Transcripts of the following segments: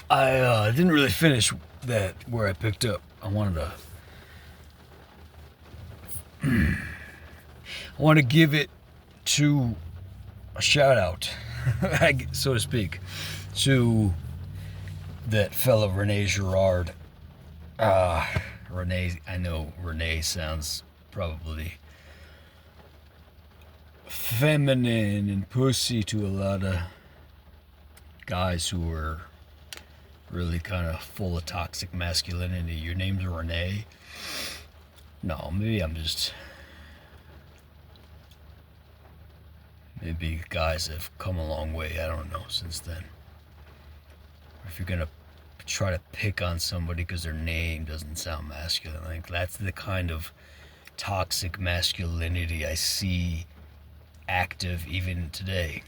I didn't really finish that where I picked up. I want to give it to a shout out, so to speak, to that fellow Rene Girard. Rene, I know Rene sounds probably feminine and pussy to a lot of guys who are really kind of full of toxic masculinity. Your name's Rene? No, maybe guys have come a long way, I don't know, since then. If you're gonna try to pick on somebody because their name doesn't sound masculine, like that's the kind of toxic masculinity I see active even today.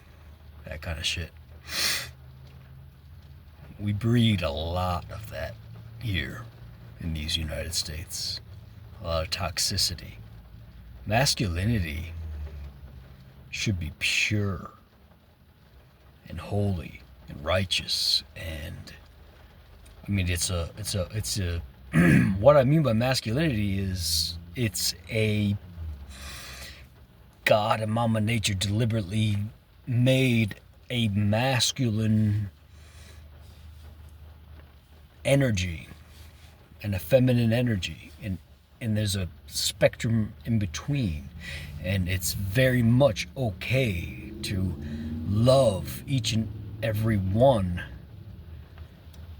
That kind of shit. We breed a lot of that here in these United States. A lot of toxicity. Masculinity should be pure and holy and righteous, and I mean it's a what I mean by masculinity is it's a God and Mama Nature deliberately made a masculine energy and a feminine energy, and there's a spectrum in between, and it's very much okay to love each and every one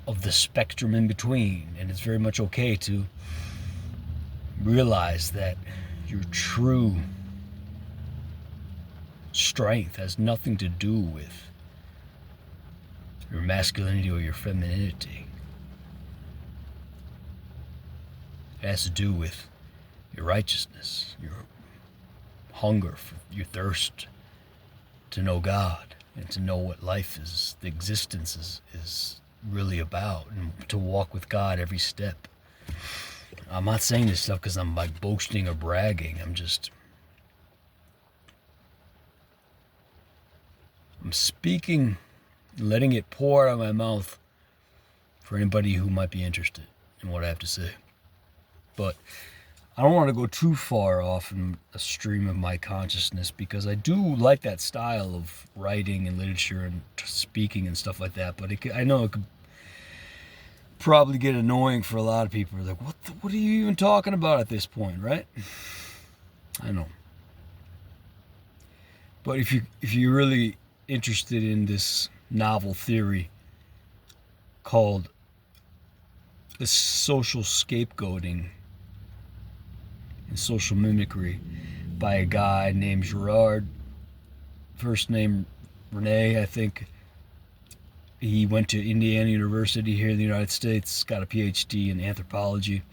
of the spectrum in between, and it's very much okay to realize that your true strength has nothing to do with your masculinity or your femininity. It has to do with your righteousness, your hunger, your thirst to know God and to know what life is, the existence is really about, and to walk with God every step. I'm not saying this stuff because I'm like boasting or bragging. I'm speaking, letting it pour out of my mouth for anybody who might be interested in what I have to say. But I don't want to go too far off in a stream of my consciousness, because I do like that style of writing and literature and speaking and stuff like that. But I know it could probably get annoying for a lot of people. They're like, what are you even talking about at this point, right? I know. But if you're really interested in this novel theory called the social scapegoating and social mimicry by a guy named Girard, first name Rene, I think. He went to Indiana University here in the United States, got a PhD in anthropology,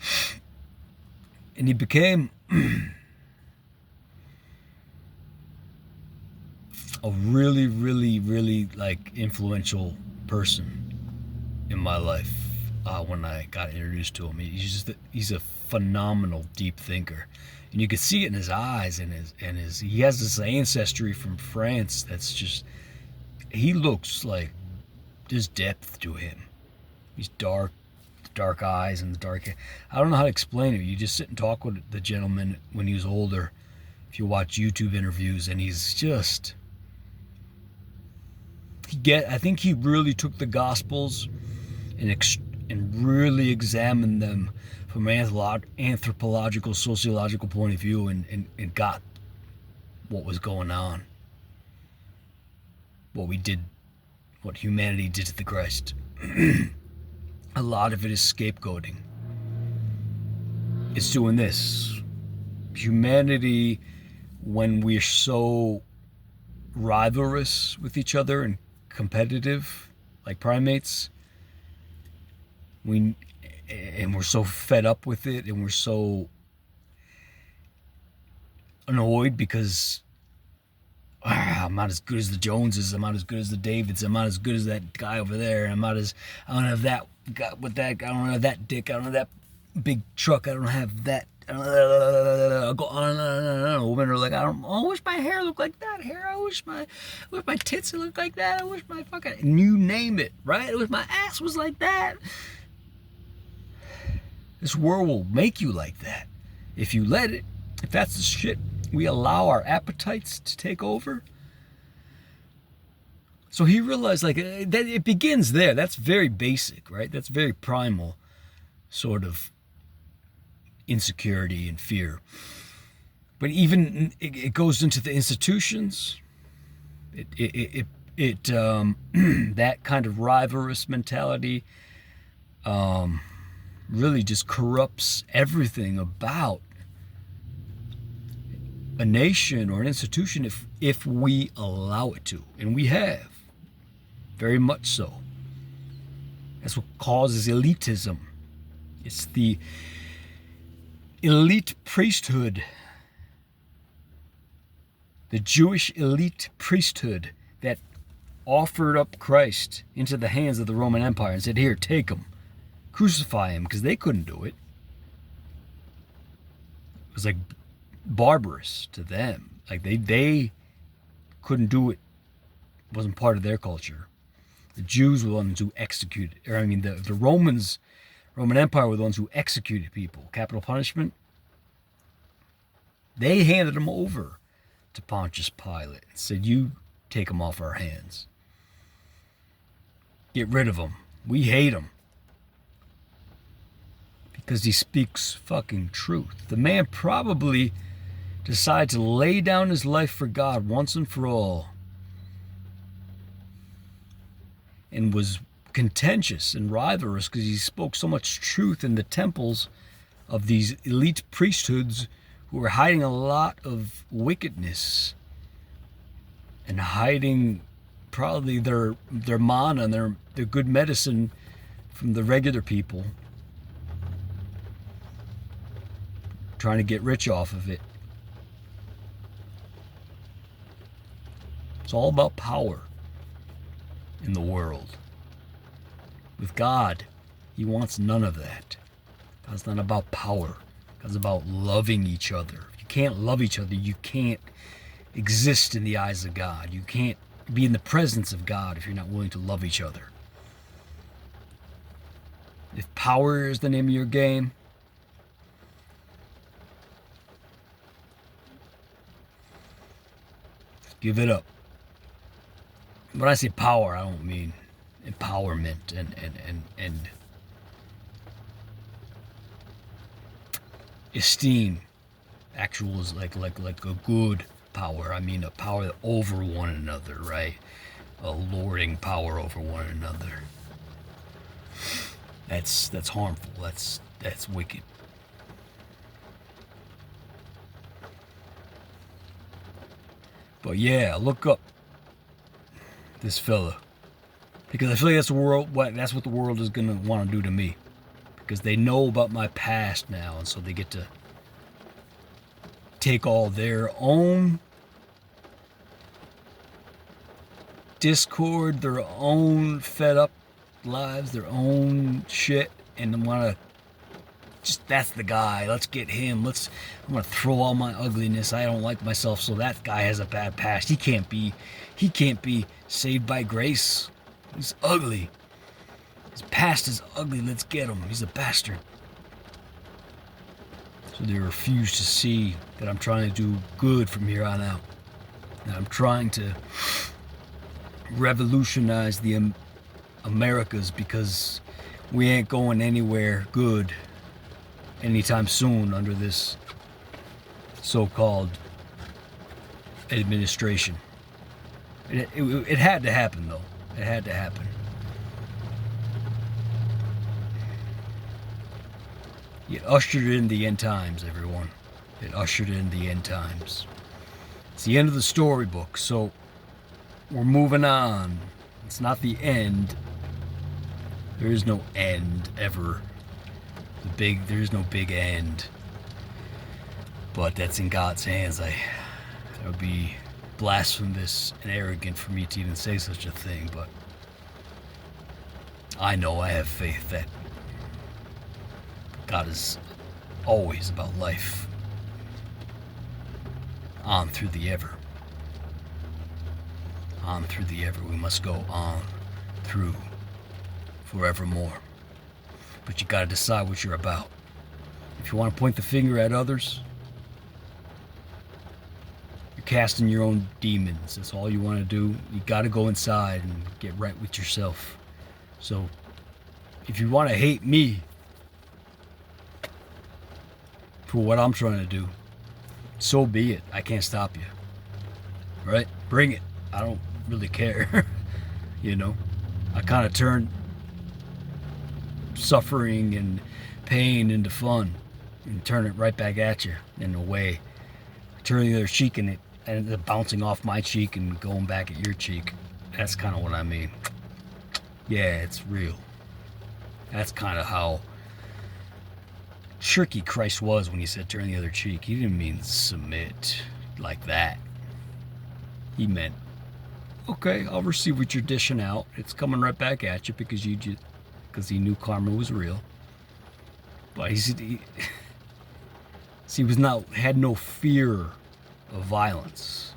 and he became a really, really, really like influential person in my life when I got introduced to him. He's a phenomenal deep thinker, and you can see it in his eyes and his he has this ancestry from France that's just, he looks like there's depth to him. He's dark eyes and the dark hair. I don't know how to explain it. You just sit and talk with the gentleman when he was older, if you watch YouTube interviews, and he's just, I think he really took the Gospels and really examined them from an anthropological, sociological point of view, and got what was going on, what humanity did to the Christ. A lot of it is scapegoating. It's doing this. Humanity, when we're so rivalrous with each other and competitive, like primates, we're so fed up with it, and we're so annoyed because I'm not as good as the Joneses, I'm not as good as the Davids, I'm not as good as that guy over there, I don't have that guy with that, I don't have that dick, I don't have that big truck, I don't have that I'll go on and on and on. Women are like, I wish my hair looked like that hair. I wish my tits looked like that. I wish my fucking, and you name it, right? I wish my ass was like that. This world will make you like that if you let it. If that's the shit we allow our appetites to take over. So he realized like that it begins there. That's very basic, right? That's very primal sort of insecurity and fear. But even it goes into the institutions. It that kind of rivalrous mentality really just corrupts everything about a nation or an institution if we allow it to, and we have, very much so. That's what causes elitism. It's the elite priesthood, the Jewish elite priesthood that offered up Christ into the hands of the Roman Empire and said, here, take him, crucify him, because they couldn't do it. It was like barbarous to them. Like they couldn't do it. It wasn't part of their culture. The Jews were the ones who executed, or I mean the Roman Empire were the ones who executed people. Capital punishment. They handed them over to Pontius Pilate and said, you take him off our hands. Get rid of him. We hate him. Because he speaks fucking truth. The man probably decided to lay down his life for God once and for all. And was contentious and rivalrous because he spoke so much truth in the temples of these elite priesthoods who were hiding a lot of wickedness and hiding probably their mana and their good medicine from the regular people, trying to get rich off of it. It's all about power in the world. With God, he wants none of that. God's not about power. God's about loving each other. If you can't love each other, you can't exist in the eyes of God. You can't be in the presence of God if you're not willing to love each other. If power is the name of your game, give it up. When I say power, I don't mean empowerment and esteem. Actual is like a good power. I mean a power over one another, right? A lording power over one another. That's harmful. That's wicked. But yeah, look up this fella, because I feel like that's what the world is gonna want to do to me, because they know about my past now, and so they get to take all their own discord, their own fed up lives, their own shit, and want to just, that's the guy, let's get him, I'm gonna throw all my ugliness, I don't like myself, so that guy has a bad past, he can't be saved by grace, he's ugly, his past is ugly, let's get him, he's a bastard. So they refuse to see that I'm trying to do good from here on out, that I'm trying to revolutionize the Americas, because we ain't going anywhere good anytime soon under this so-called administration. It had to happen, though. It had to happen. It ushered in the end times, everyone. It ushered in the end times. It's the end of the storybook, so we're moving on. It's not the end. There is no end ever. There is no big end. But that's in God's hands. That would be blasphemous and arrogant for me to even say such a thing, but I know, I have faith that God is always about life. On through the ever. On through the ever. We must go on through forevermore. But you gotta decide what you're about. If you want to point the finger at others, you're casting your own demons. That's all you want to do. You gotta go inside and get right with yourself. So, if you want to hate me for what I'm trying to do, so be it. I can't stop you. Right? Bring it. I don't really care. You know? I kind of turned suffering and pain into fun and turn it right back at you in a way. Turn the other cheek and it ended up bouncing off my cheek and going back at your cheek. That's kind of what I mean. Yeah, it's real. That's kind of how tricky Christ was when he said turn the other cheek. He didn't mean submit like that. He meant, okay, I'll receive what you're dishing out. It's coming right back at you because he knew karma was real. But he had no fear of violence.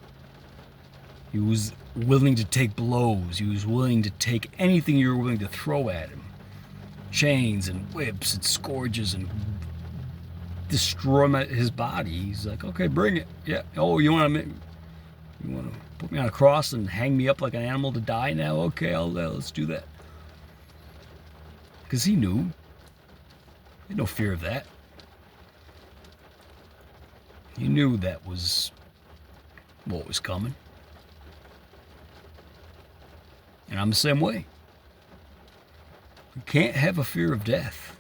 He was willing to take blows. He was willing to take anything you were willing to throw at him. Chains and whips and scourges and destroy his body. He's like, okay, bring it. Yeah. Oh, you want to put me on a cross and hang me up like an animal to die now? Okay, let's do that. Because he knew. He had no fear of that. He knew that was what was coming. And I'm the same way. You can't have a fear of death.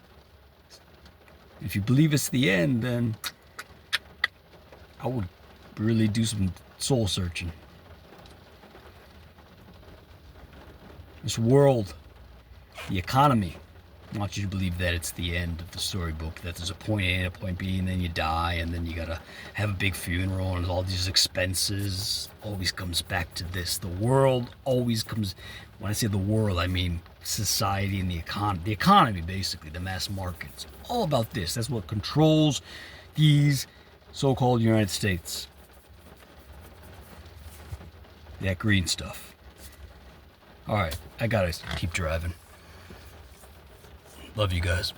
If you believe it's the end, then I would really do some soul searching. This world, the economy, wants you to believe that it's the end of the storybook, that there's a point A and a point B, and then you die, and then you gotta have a big funeral, and all these expenses. Always comes back to this. The world always comes, when I say the world, I mean society and the economy, basically, the mass market. It's all about this. That's what controls these so-called United States. That green stuff. All right, I gotta keep driving. Love you guys.